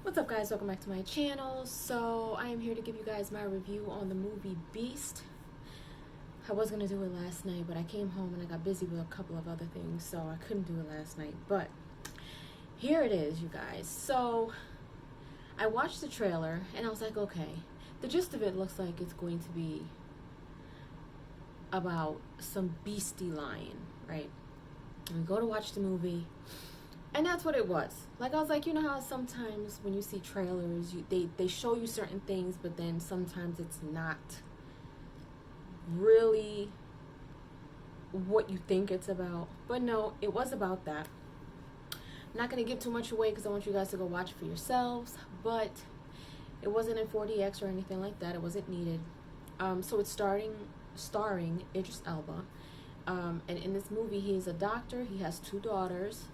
What's up, guys? Welcome back to my channel. So I am here to give you guys my review on the movie Beast. I was gonna do it last night, but I came home and I got busy with a couple of other things, so I couldn't do it last night. But here it is, you guys. So I watched the trailer and I was like, okay, the gist of it looks like it's going to be about some beastie lion, right? And we go to watch the movie. And that's what it was. Like, I was like, you know how sometimes when you see trailers, they show you certain things, but then sometimes it's not really what you think it's about. But no, it was about that. I'm not going to give too much away because I want you guys to go watch it for yourselves. But it wasn't in 4DX or anything like that. It wasn't needed. So it's starring Idris Elba. And in this movie, he's a doctor. He has 2 daughters.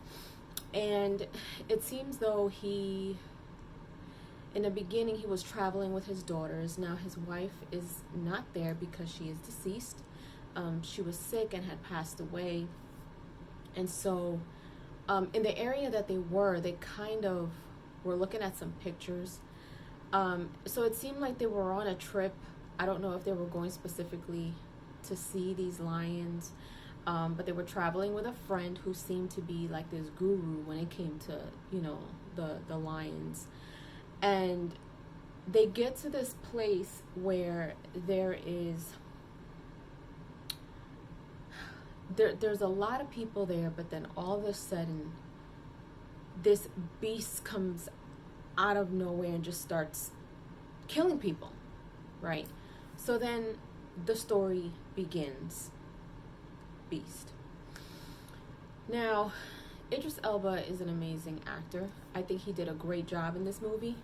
And it seems though in the beginning, he was traveling with his daughters. Now his wife is not there because she is deceased. She was sick and had passed away. And so in the area that they kind of were looking at some pictures. So it seemed like they were on a trip. I don't know if they were going specifically to see these lions. But they were traveling with a friend who seemed to be like this guru when it came to, the lions. And they get to this place where there's a lot of people there, but then all of a sudden this beast comes out of nowhere and just starts killing people, right? So then the story begins. Beast. Now, Idris Elba is an amazing actor. I think he did a great job in this movie.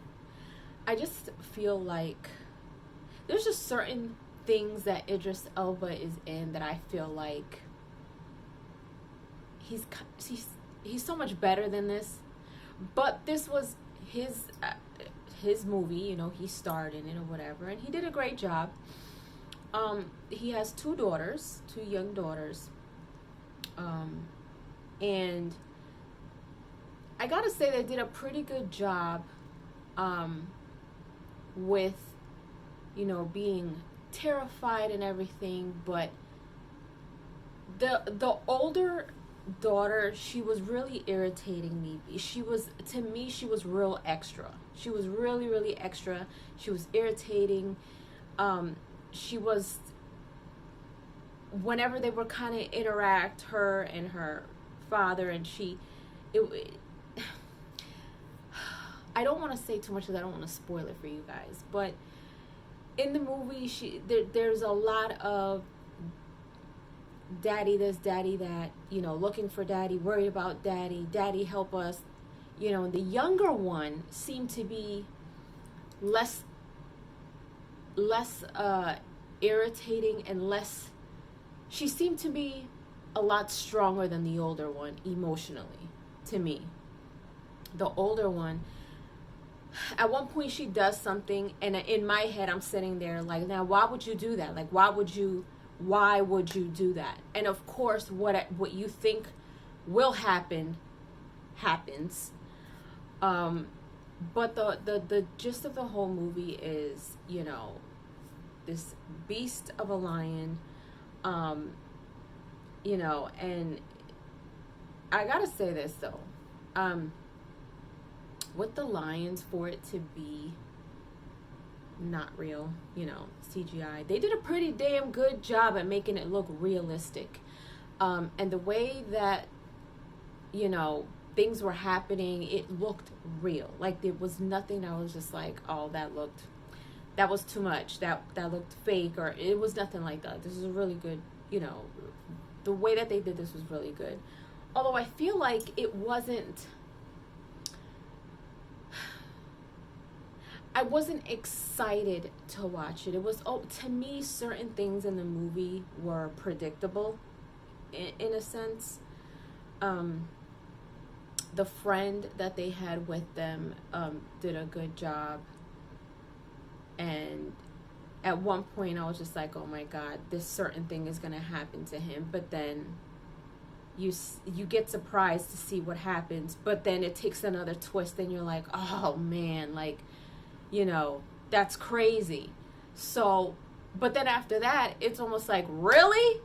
I just feel like there's just certain things that Idris Elba is in that I feel like he's so much better than this. But this was his movie, he starred in it or whatever, and he did a great job. He has 2 daughters, 2 young daughters. And I gotta say they did a pretty good job with being terrified and everything, but the older daughter, she was really irritating me. She was real extra. She was really extra. She was irritating. She was, whenever they were kind of interact, her and her father, and I don't want to say too much because I don't want to spoil it for you guys, but in the movie there's a lot of daddy this, daddy that, looking for daddy, worried about daddy help us, and the younger one seemed to be less irritating and less. She seemed to be a lot stronger than the older one emotionally, to me. The older one, at one point she does something, and in my head I'm sitting there like, now why would you do that? Like, why would you do that? And of course what you think will happen happens. But the gist of the whole movie is, this beast of a lion, and I gotta say this though, with the lions, for it to be not real, CGI, they did a pretty damn good job at making it look realistic, and the way that things were happening, it looked real. Like, there was nothing that was just like, oh, that was too much, that looked fake, or it was nothing like that. This is a really good, the way that they did this was really good. Although I feel like I wasn't excited to watch it. It was, to me, certain things in the movie were predictable in a sense. The friend that they had with them did a good job. And at one point I was just like, oh my God, this certain thing is going to happen to him. But then you get surprised to see what happens, but then it takes another twist and you're like, oh man, like, you know, that's crazy. So, but then after that, it's almost like, really?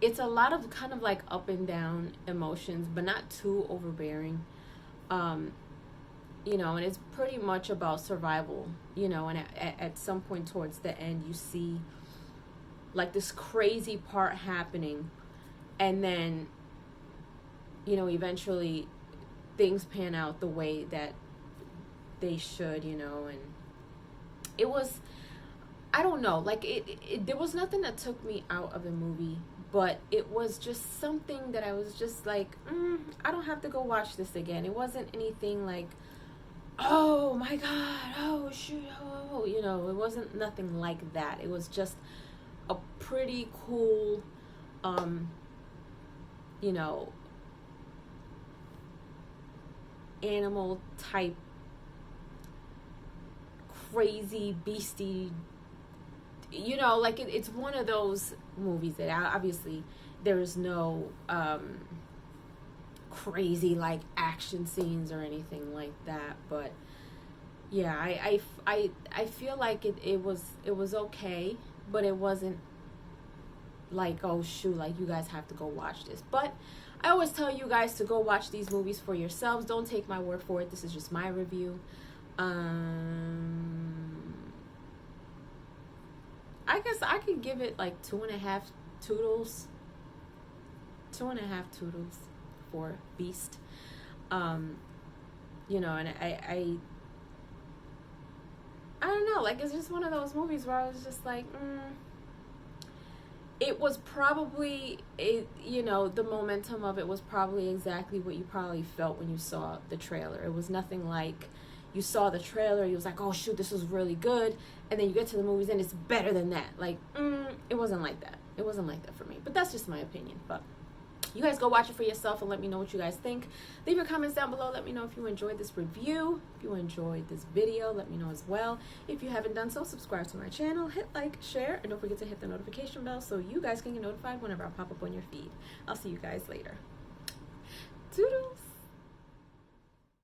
It's a lot of kind of like up and down emotions, but not too overbearing. You know, and it's pretty much about survival, you know, and at some point towards the end, you see like this crazy part happening, and then, you know, eventually things pan out the way that they should, you know. And it was, I don't know, like there was nothing that took me out of the movie, but it was just something that I was just like, I don't have to go watch this again. It wasn't anything like, oh my god, oh shoot, oh, you know, it wasn't nothing like that. It was just a pretty cool, you know, animal type, crazy, beastie, you know, like it's one of those movies that obviously there's no crazy like action scenes or anything like that, but yeah, I feel like it was okay, but it wasn't like, oh shoot, like you guys have to go watch this. But I always tell you guys to go watch these movies for yourselves. Don't take my word for it. This is just my review. I guess I could give it like 2.5 toodles. 2.5 toodles for Beast. You know, and I don't know, like it's just one of those movies where I was just like, it was probably, you know, the momentum of it was probably exactly what you probably felt when you saw the trailer. It was nothing like you saw the trailer, you was like, oh shoot, this was really good, and then you get to the movies and it's better than that. Like, it wasn't like that. It wasn't like that for me. But that's just my opinion. But you guys go watch it for yourself and let me know what you guys think. Leave your comments down below. Let me know if you enjoyed this review. If you enjoyed this video, let me know as well. If you haven't done so, subscribe to my channel, hit like, share, and don't forget to hit the notification bell so you guys can get notified whenever I pop up on your feed. I'll see you guys later. Toodles!